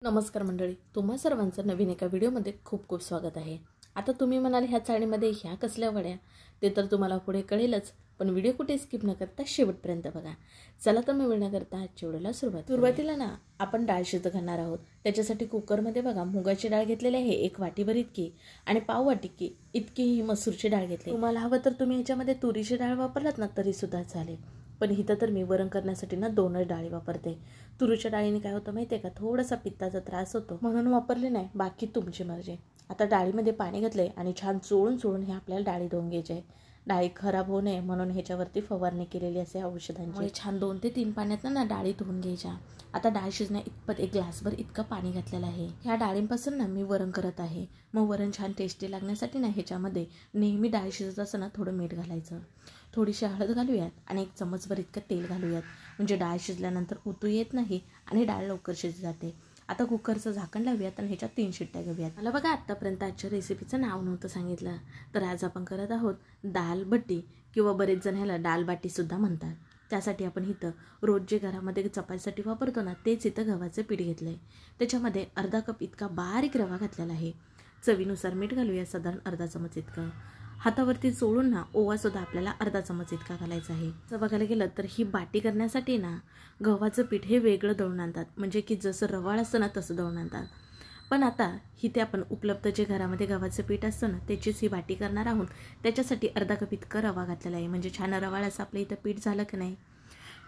नमस्कार मंडळी, तुम्हा सर्वांचं नवीन एका व्हिडिओमध्ये खूप खूप स्वागत आहे। आता तुम्ही म्हणाल ह्या चाळणीमध्ये ह्या कसल्या वड्या, ते तर तुम्हाला पुढे कळेलच, पण व्हिडिओ कुठे स्किप न करता शेवटपर्यंत बघा। चला तर मी वेळ न करता आजच्या व्हिडिओला सुरुवातीला ना आपण डाळ शिजत घालणार आहोत। त्याच्यासाठी कुकरमध्ये बघा मुगाची डाळ घेतलेली आहे 1 वाटीभर इतकी, आणि पाव वाटी इतकी ही मसूरची डाळ घेतली। तुम्हाला हवं तर तुम्ही ह्याच्यामध्ये तुरीची डाळ वापरलात ना तरी सुद्धा चालेल, पण इथं तर मी वरण करण्यासाठी ना 2 डाळी वापरते। तुरीच्या डाळीने काय होतं माहिती आहे का, थोडासा पित्ताचा त्रास होतो म्हणून वापरले नाही, बाकी तुमची मर्जी। आता डाळीमध्ये पाणी घातले आणि छान चोळून हे आपल्याला डाळी धुवून घ्यायचे आहे। डाळी खराब होऊ नये म्हणून ह्याच्यावरती फवारणी केलेली असे औषधांची। छान 2 ते 3 पाण्यात ना डाळी धुवून घ्यायच्या। आता डाळ शिजण्या इतपत 1 ग्लासभर इतकं पाणी घातलेलं आहे। ह्या डाळींपासून ना मी वरण करत आहे। मग वरण छान टेस्टी लागण्यासाठी ना ह्याच्यामध्ये नेहमी डाळ शिजत असताना थोडं मीठ घालायचं, थोडीशी हळद घालूयात आणि 1 चमचभर इतकं तेल घालूयात, म्हणजे डाळ शिजल्यानंतर उतू येत नाही आणि डाळ लवकर शिजली जाते। आता कुकरचं झाकण लावूयात आणि ह्याच्यात 3 शिट्ट्या घेऊयात। मला बघा आत्तापर्यंत आजच्या रेसिपीचं नाव नव्हतं सांगितलं, तर आज आपण करत आहोत दाल बट्टी, किंवा बरेच जण ह्याला डाल बाटी सुद्धा म्हणतात। त्यासाठी आपण इथं रोज जे घरामध्ये चपातीसाठी वापरतो ना तेच इथं गव्हाचं पीठ घेतलंय। त्याच्यामध्ये अर्धा कप इतका बारीक रवा घातलेला आहे। चवीनुसार मीठ घालूया, साधारण अर्धा चमच इतकं। हातावरती चोळून ना ओवा सुद्धा आपल्याला अर्धा चमच इतका घालायचा आहे। जर बघायला गेलं तर ही बाटी करण्यासाठी ना गव्हाचं पीठ हे वेगळं दळून आणतात, म्हणजे की जसं रवाळ असतं ना तसं दळून आणतात। पण आता इथे आपण उपलब्ध जे घरामध्ये गव्हाचं पीठ असतं ना त्याचीच ही बाटी करणार आहोत। त्याच्यासाठी अर्धा कप इतकं रवा घातलेला आहे, म्हणजे छान रवाळ असं आपलं इथं पीठ झालं की नाही।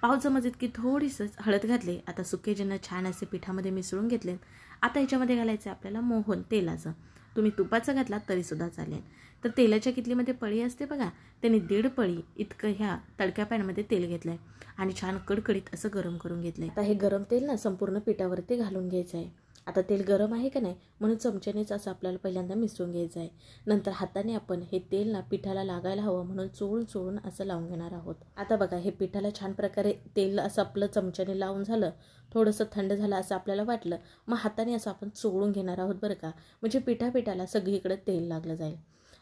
पाव चमच इतकी थोडीसं हळद घातले। आता सुके जिन्नस छान असे पिठामध्ये मिसळून घेतले। आता ह्याच्यामध्ये घालायचं आपल्याला मोहन तेलाचं, तुम्ही तुपाचं घातलात तरी सुद्धा चालेल। तर तेलाच्या किटलीमध्ये पळी असते बघा, त्याने 1.5 पळी इतकं ह्या तडक्या पॅनमध्ये तेल घेतलंय आणि छान कडकडीत असं गरम करून घेतलंय। आता हे गरम तेल ना संपूर्ण पिठावरती घालून घ्यायचं आहे। आता तेल गरम आहे का नाही म्हणून चमच्यानेच असं आपल्याला पहिल्यांदा मिसळून घ्यायचं आहे। नंतर हाताने आपण हे तेल ना पिठाला लागायला हवं म्हणून चोळून असं लावून घेणार आहोत। आता बघा हे पिठाला छान प्रकारे तेल असं आपलं चमच्याने लावून झालं, थोडंसं थंड झालं असं आपल्याला वाटलं, मग हाताने असं आपण चोळून घेणार आहोत बरं का, म्हणजे पिठाला सगळीकडे तेल लागलं जाईल।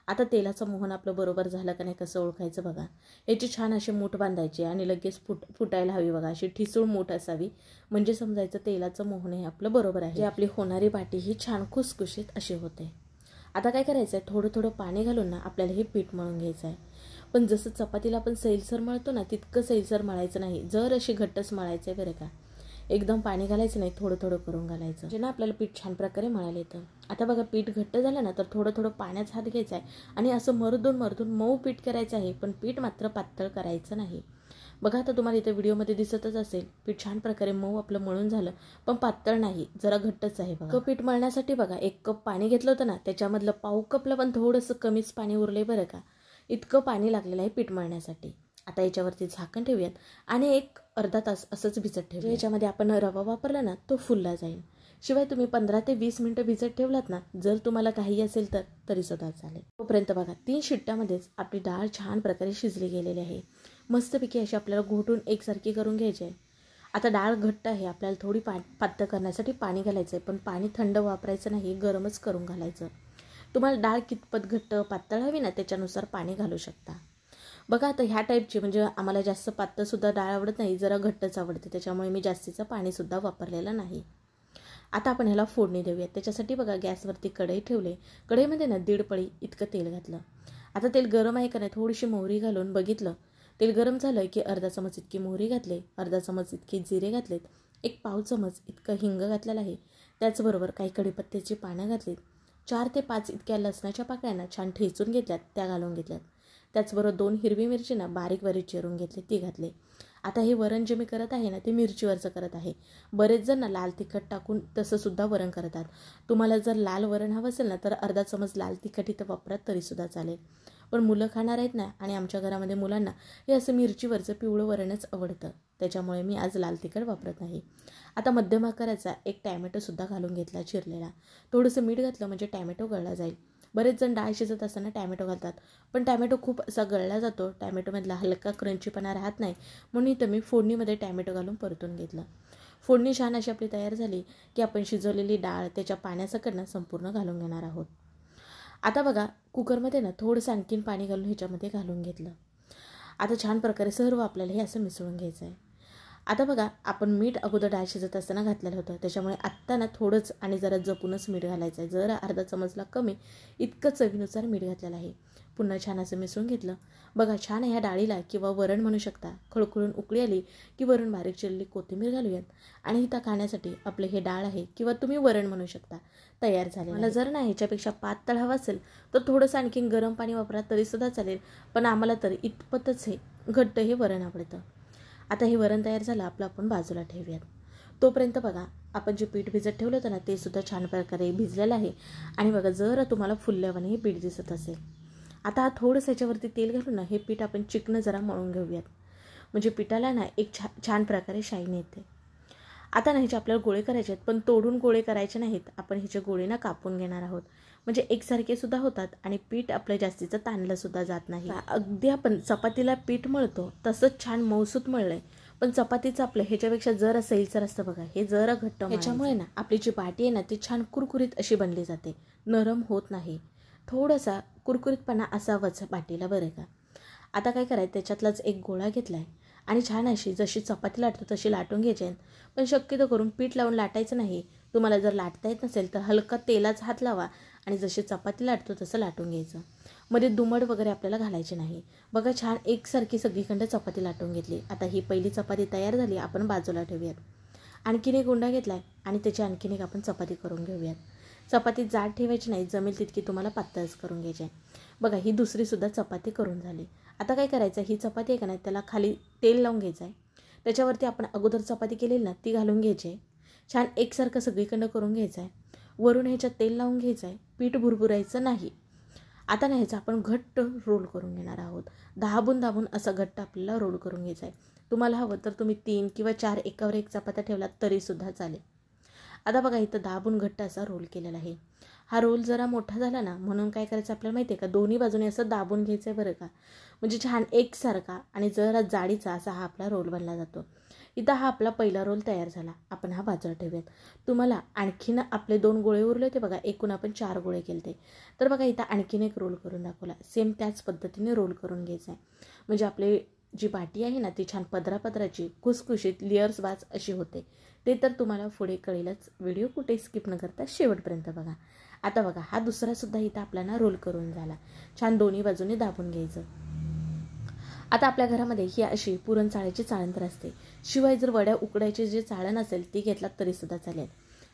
आता तेलाचं मोहन आपलं बरोबर झालं का नाही कसं ओळखायचं बघा, याची छान अशी मूठ बांधायची आणि लगेच फुटायला हवी बघा, अशी ठिसूळ मूठ असावी, म्हणजे समजायचं तेलाचं मोहन हे आपलं बरोबर आहे। आपली होणारी बाटी ही छान खुसखुशीत अशी होते। आता काय करायचं आहे, थोडं पाणी घालून ना आपल्याला हे पीठ मळून घ्यायचं आहे। पण जसं चपातीला आपण सैलसर मळतो ना तितकं सैलसर मळायचं नाही, जर अशी घट्टच मळायचं आहे बरं का। एकदम पाणी घालायचं नाही, थोडं करून घालायचं, म्हणजे ना आपल्याला पीठ छान प्रकारे मळायला येतं। आता बघा पीठ घट्ट झालं ना तर थोडं पाण्यात हात घ्यायचा आहे आणि असं मरदून मऊ पीठ करायचं आहे, पण पीठ मात्र पातळ करायचं नाही। बघा आता तुम्हाला इथे व्हिडिओमध्ये दिसतच असेल, पीठ छान प्रकारे मऊ आपलं मळून झालं, पण पातळ नाही, जरा घट्टच आहे बघा। पीठ मळण्यासाठी बघा 1 कप पाणी घेतलं होतं ना, त्याच्यामधलं पाव कपला पण थोडंसं कमीच पाणी उरलंय बरं का, इतकं पाणी लागलेलं आहे पीठ मळण्यासाठी। आता याच्यावरती झाकण ठेवूयात आणि 1 अर्धा तास असंच भिजत ठेवूया। याच्यामध्ये आपण रवा वापरला ना तो फुलला जाईल। शिवाय तुम्ही 15 ते 20 मिनिटं भिजत ठेवलात ना, जर तुम्हाला काही असेल तर तरी सुद्धा चालेल। तोपर्यंत बघा 3 शिट्ट्यामध्येच आपली डाळ छान प्रकारे शिजली गेलेली आहे। मस्तपैकी अशी आपल्याला घोटून एकसारखी करून घ्यायची आहे। आता डाळ घट्ट आहे, आपल्याला थोडी पातळ करण्यासाठी पाणी घालायचं आहे, पण पाणी थंड वापरायचं नाही, गरमच करून घालायचं। तुम्हाला डाळ कितपत घट्ट पातळ हवी ना त्याच्यानुसार पाणी घालू शकता। बघा आता ह्या टाईपची, म्हणजे आम्हाला जास्त पातळसुद्धा डाळ आवडत नाही, जरा घट्टच आवडते, त्याच्यामुळे मी जास्तीचं पाणीसुद्धा वापरलेलं नाही। आता आपण ह्याला फोडणी देऊयात। त्याच्यासाठी बघा गॅसवरती कढई ठेवले, कढईमध्ये ना 1.5 पळी इतकं तेल घातलं। आता तेल गरम आहे का नाही थोडीशी मोहरी घालून बघितलं, तेल गरम झालं की अर्धा चमच इतकी मोहरी घातले, अर्धा चमच इतकी जिरे घातलेत, 1 पाव चमच इतकं हिंग घातलेलं आहे, त्याचबरोबर काही कढीपत्त्याची पानं घातलीत, 4 ते 5 इतक्या लसणाच्या पाकळ्यांना छान ठेचून घेतल्यात, त्या घालून घेतल्यात, त्याचबरोबर 2 हिरवी मिरची ना बारीक चिरून घेतली, ती घातली। आता हे वरण जे मी करत आहे ना ते मिरचीवरचं करत आहे। बरेच जण ना लाल तिखट टाकून तसं सुद्धा वरण करतात, तुम्हाला जर लाल वरण हवं असेल ना तर अर्धा चमच लाल तिखट इथं वापरात तरी सुद्धा चालेल, पण मुलं खाणार आहेत ना, आणि आमच्या घरामध्ये मुलांना हे असं मिरचीवरचं पिवळं वरणच आवडतं, त्याच्यामुळे मी आज लाल तिखट वापरत नाही। आता मध्यम आकाराचा 1 टॅमॅटोसुद्धा घालून घेतला चिरलेला, थोडंसं मीठ घातलं म्हणजे टॅमॅटो गळला जाईल। बरेच जण डाळ शिजत असताना टॅमॅटो घालतात, पण टॅमॅटो खूप असा गळला जातो, टॅमॅटोमधला हलका क्रंचीपणा राहत नाही, म्हणून इथं मी फोडणीमध्ये टॅमॅटो घालून परतून घेतलं। फोडणी छान अशी आपली तयार झाली की आपण शिजवलेली डाळ त्याच्या पाण्यासकट संपूर्ण घालून घेणार आहोत। आता बघा कुकरमध्ये ना थोडंसं आणखीन पाणी घालून ह्याच्यामध्ये घालून घेतलं। आता छान प्रकारे सर्व आपल्याला हे असं मिसळून घ्यायचं आहे। आता बघा आपण मीठ अगोदर डाळ शिजत असताना घातलेलं होतं, त्याच्यामुळे आत्ता ना थोडंच आणि जरा जपूनच मीठ घालायचं आहे. जरा अर्धा चमचला कमी इतकं चवीनुसार मीठ घातलेलं आहे. पुन्हा छान असं मिसळून घेतलं. बघा छान ह्या डाळीला किंवा वरण म्हणू शकता, खळखळून उकळी आली की वरून बारीक चिरलेली कोथिंबीर घालूयात आणि इथं खाण्यासाठी आपलं हे डाळ आहे किंवा तुम्ही वरण म्हणू शकता तयार झाले. मला जर ना ह्याच्यापेक्षा पातळ हवं असेल तर थोडंसं आणखीन गरम पाणी वापरा तरीसुद्धा चालेल, पण आम्हाला तर इतपतच हे घट्ट हे वरण आवडतं. आता हे वरण तयार झालं आपलं, आपण बाजूला ठेवूयात. तोपर्यंत बघा आपण जे पीठ भिजत ठेवलं होतं ना ते सुद्धा छान प्रकारे भिजलेलं आहे. आणि बघा जर तुम्हाला फुलल्यावाने हे पीठ दिसत असेल, आता हा थोडंसं याच्यावरती तेल घालून ना हे पीठ आपण चिकनं जरा मळून घेऊयात, म्हणजे पिठाला ना एक छान प्रकारे शाईन येते. आता ना ह्याचे आपल्याला गोळे करायचे आहेत, पण तोडून गोळे करायचे नाहीत. आपण ह्याचे गोळे ना कापून घेणार आहोत, म्हणजे एकसारखे सुद्धा होतात आणि पीठ आपलं जास्तीचं ताणलं सुद्धा जात नाही. अगदी आपण चपातीला पीठ मळतो तसंच छान मऊसूत मळलंय, पण चपातीचं आपलं ह्याच्यापेक्षा जरा सैलसर असतं बघा, हे जरा घट्ट. ह्याच्यामुळे ना आपली जी बाटी आहे ना ती छान कुरकुरीत अशी बनली जाते, नरम होत नाही. थोडासा कुरकुरीतपणा असावंच बाटीला, बरं का. आता काय करायचं, त्याच्यातलाच एक गोळा घेतला आहे आणि छान अशी जशी चपाती लाटतो तशी लाटून घ्यायची. पण शक्यतो करून पीठ लावून लाटायचं नाही. तुम्हाला जर लाटता येत नसेल तर हलका तेलाचा हात लावा आणि जशी चपाती लाटतो तसं लाटून घ्यायचं. मध्ये दुमड वगैरे आपल्याला घालायचे नाही. बघा छान एकसारखी सगळीकडं चपाती लाटून घेतली. आता ही पहिली चपाती तयार झाली, आपण बाजूला ठेवूयात. आणखीन एक गुंडा घेतला आहे आणि त्याची आणखीन एक आपण चपाती करून घेऊयात. चपाती जाड ठेवायची नाही, जमेल तितकी तुम्हाला पातळच करून घ्यायची आहे. बघा ही दुसरीसुद्धा चपाती करून झाली. आता काय करायचं, ही चपाती आहे का नाही त्याला खाली तेल लावून घ्यायचं आहे. त्याच्यावरती आपण अगोदर चपाती केलेली ना ती घालून घ्यायची आहे. छान एकसारखं सगळीकडं करून घ्यायचं आहे. वरून ह्याच्यात तेल लावून घ्यायचं आहे, पीठ भुरभुरायचं नाही. आता नाही ह्याचा आपण घट्ट रोल करून घेणार आहोत. दाबून असं घट्ट आपल्याला रोल करून घ्यायचं आहे. तुम्हाला हवं तर तुम्ही 3 किंवा 4 एकावर एक चपात्या ठेवलात तरीसुद्धा चालेल. आता बघा इथं दाबून घट्ट असा रोल केलेला आहे. हा रोल जरा मोठा झाला ना म्हणून काय करायचं आपल्याला माहिती आहे का, दोन्ही बाजूने असं दाबून घ्यायचं आहे, बरं का. म्हणजे छान एकसारखा आणि जरा जाडीचा असा हा आपला रोल बनला जातो. इथं हा आपला पहिला रोल तयार झाला, आपण हा बाजूला ठेवूयात. तुम्हाला आणखीन आपले 2 गोळे उरले होते बघा, एकूण आपण 4 गोळे केले. तर बघा इथं आणखीन एक रोल करून दाखवला. सेम त्याच पद्धतीने रोल करून घ्यायचा आहे, म्हणजे आपले जी बाटी आहे ना ती छान पदरापदराची खुसखुशीत लेयर्स वाज अशी होते. ते तर तुम्हाला पुढे कळेलच. व्हिडिओ कुठे स्किप न करता शेवटपर्यंत बघा. आता बघा हा दुसरासुद्धा इथं आपल्याला रोल करून झाला. छान दोन्ही बाजूने दाबून घ्यायचं. आता आपल्या घरामध्ये ही अशी पुरण चाळायची चाळण तर असते, शिवाय जर वड्या उकडायची जे चाळण असेल ती घेतलात तरीसुद्धा चालेल.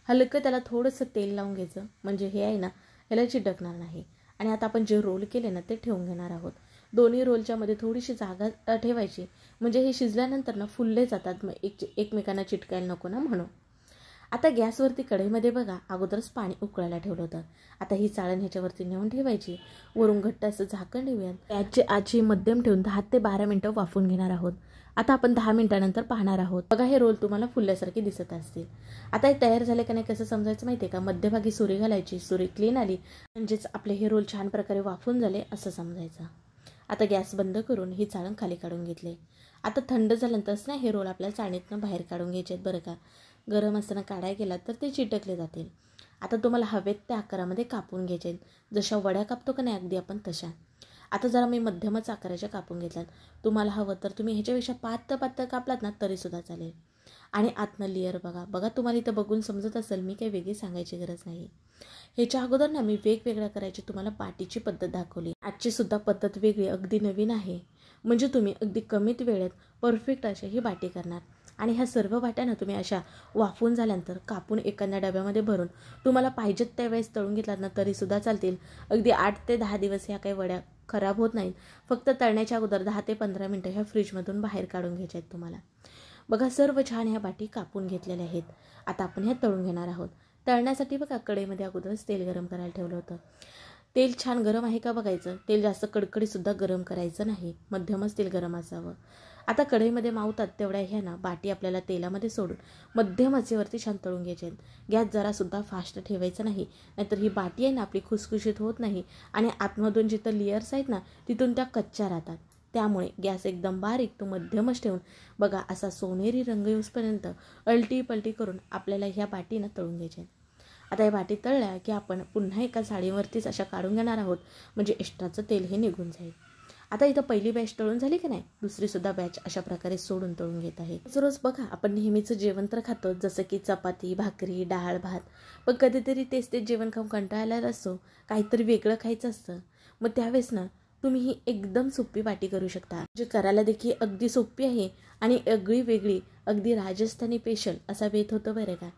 हलकं त्याला थोडंसं तेल लावून घ्यायचं, म्हणजे हे आहे ना ह्याला चिटकणार नाही. आणि आता आपण जे रोल केले ना ते ठेवून घेणार आहोत. दोन्ही रोलच्या मध्ये थोडीशी जागा ठेवायची, म्हणजे हे शिजल्यानंतर ना फुलले जातात, मग एकमेकांना चिटकायला नको ना म्हणून. आता गॅसवरती कढईमध्ये बघा अगोदरच पाणी उकळायला ठेवलं होतं. आता ही चाळण ह्याच्यावरती नेऊन ठेवायची, वरून घट्ट असं झाकण ठेवूयात. त्याची आजी मध्यम ठेवून 10 ते 12 मिनिटं वाफवून घेणार आहोत. आता आपण 10 मिनिटानंतर पाहणार आहोत. बघा हे रोल तुम्हाला फुलल्यासारखे दिसत असतील. आता हे तयार झाले का नाही कसं समजायचं माहिती आहे का, मध्यभागी सुरी घालायची, सुरी क्लीन आली म्हणजेच आपले हे रोल छान प्रकारे वाफून झाले असं समजायचं. आता गॅस बंद करून ही चाळण खाली काढून घेतली. आता थंड झाल्यानंतरच ना हे रोल आपल्याला चाळणीतनं बाहेर काढून घ्यायचे आहेत, बरं का. गरम असताना काढायला गेला तर ते चिटकले जातील. आता तुम्हाला हवेत त्या आकारामध्ये कापून घ्यायचे आहेत, जशा वड्या कापतो का नाही अगदी आपण तशा. आता जरा मी मध्यमच आकाराच्या कापून घेतल्यात. तुम्हाला हवं तर तुम्ही ह्याच्यापेक्षा पातळ कापलात ना तरीसुद्धा चालेल. आणि आतनं लेअर बघा तुम्हाला इथं बघून समजत असेल, मी काही वेगळी सांगायची गरज नाही. ह्याच्या अगोदर ना मी वेगवेगळ्या करायची तुम्हाला बाटीची पद्धत दाखवली. आजची सुद्धा पद्धत वेगळी अगदी नवीन आहे, म्हणजे तुम्ही अगदी कमीत वेळेत परफेक्ट अशा ही बाटी करणार. आणि ह्या सर्व बाट्या ना तुम्ही अशा वाफवून झाल्यानंतर कापून एखाद्या डब्यामध्ये भरून तुम्हाला पाहिजेत त्यावेळेस तळून घेतलात ना तरीसुद्धा चालतील. अगदी 8 ते 10 दिवस ह्या काही वड्या खराब होत नाहीत. फक्त तळण्याच्या अगोदर 10 ते 15 मिनटं ह्या फ्रीजमधून बाहेर काढून घ्यायच्या आहेत तुम्हाला. बघा सर्व छान ह्या बाटी कापून घेतलेल्या आहेत. आता आपण ह्या तळून घेणार आहोत. तळण्यासाठी बघा कढईमध्ये अगोदरच तेल गरम करायला ठेवलं होतं. तेल छान गरम आहे का बघायचं. तेल जास्त कडकडीसुद्धा गरम करायचं नाही, मध्यमच तेल गरम असावं. आता कढईमध्ये मावतात तेवढ्या ह्या ना बाटी आपल्याला तेलामध्ये सोडून मध्यम आचेवरती छान तळून घ्यायचे आहेत. गॅस जरासुद्धा फास्ट ठेवायचं नाही, नाहीतर ही बाटी आहे ना आपली खुसखुशीत होत नाही आणि आतमधून जिथं लेयर्स आहेत ना तिथून त्या कच्च्या राहतात. त्यामुळे गॅस एकदम बारीक तो मध्यमच ठेवून बघा असा सोनेरी रंग येऊसपर्यंत अलटी पलटी करून आपल्याला ह्या बाटीनं तळून घ्यायच्या आहेत. आता या बाटी तळल्या की आपण पुन्हा एका साडीवरतीच अशा काढून घेणार आहोत, म्हणजे एक्स्ट्राचं तेल हे निघून जाईल. आता इथं पहिली बॅच तळून झाली की नाही, दुसरीसुद्धा बॅच अशा प्रकारे सोडून तळून घेत आहे. रोज बघा आपण नेहमीचं जेवण तर खातो, जसं की चपाती, भाकरी, डाळ, भात. पण कधीतरी तेच जेवण खाऊन कंटाळलेला असतो, काहीतरी वेगळं खायचं असतं. मग त्यावेळेस ना तुम्ही ही एकदम सोपी वाटी करू शकता, जे करायला देखील अगदी सोपी आहे आणि अगदी वेगळी, अगदी राजस्थानी स्पेशल असा बेत होतं बरं का.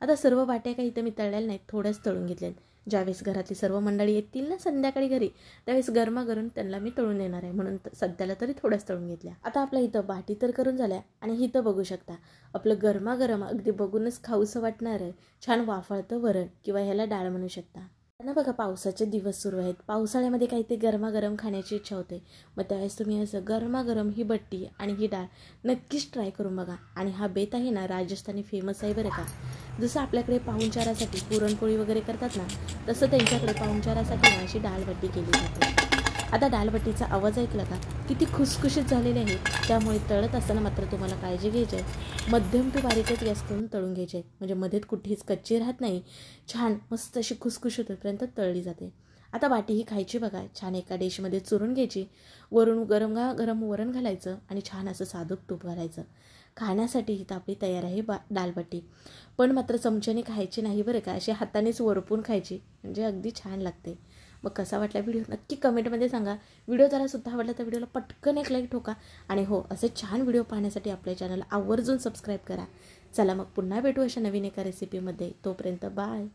आता सर्व वाट्या काही इथं मी तळलेल्या नाहीत, थोड्याच तळून घेतल्यात. ज्यावेळेस घरातली सर्व मंडळी येतील ना संध्याकाळी घरी, त्यावेळेस गरमागरम त्यांना मी तळून देणार आहे, म्हणून सध्याला तरी थोड्याच तळून घेतल्या. आता आपल्या इथं बाटी तर करून झाल्या आणि इथं बघू शकता आपलं गरमागरम अगदी बघूनच खाऊसं वाटणार आहे छान वाफळतं वरण, किंवा ह्याला डाळ म्हणू शकता. ना बघा पावसाचे दिवस सुरू आहेत, पावसाळ्यामध्ये काही ते गरमागरम खाण्याची इच्छा होते. मग त्यावेळेस तुम्ही असं गरमागरम ही बट्टी आणि ही डाळ नक्कीच ट्राय करून बघा. आणि हा बेत आहे ना राजस्थानी फेमस आहे बरं का. जसं आपल्याकडे पाहुणचारासाठी पुरणपोळी वगैरे करतात ना, तसं त्यांच्याकडे पाहुणचारासाठी अशी डाळबट्टी केली जाते. आता डाळबट्टीचा आवाज ऐकला का, किती खुसखुशीत झालेले आहे. त्यामुळे तळत असताना मात्र तुम्हाला काळजी घ्यायची आहे, मध्यम टू बारीकच गॅस करून तळून घ्यायचे, म्हणजे मध्येच कुठेच कच्ची राहत नाही, छान मस्त अशी खुसखुशीत होईपर्यंत तळली जाते. आता बाटी ही खायची बघा, छान एका डिशमध्ये चुरून घ्यायची, वरून गरम वरण घालायचं आणि छान असं साधूक तूप घालायचं. खाण्यासाठी ही आपली तयार आहे डाळबट्टी. पण मात्र चमच्याने खायची नाही बरं का, अशी हातानेच वरपून खायची, म्हणजे अगदी छान लागते. मग कसा वाटला व्हिडिओ नक्की कमेंटमध्ये सांगा. व्हिडिओ जरा सुद्धा आवडला तर व्हिडिओला पटकन एक लाईक ठोका. आणि हो, असे छान व्हिडिओ पाहण्यासाठी आपल्या चॅनलला आवर्जून सबस्क्राईब करा. चला मग पुन्हा भेटू अशा नवीन एका रेसिपीमध्ये. तोपर्यंत बाय.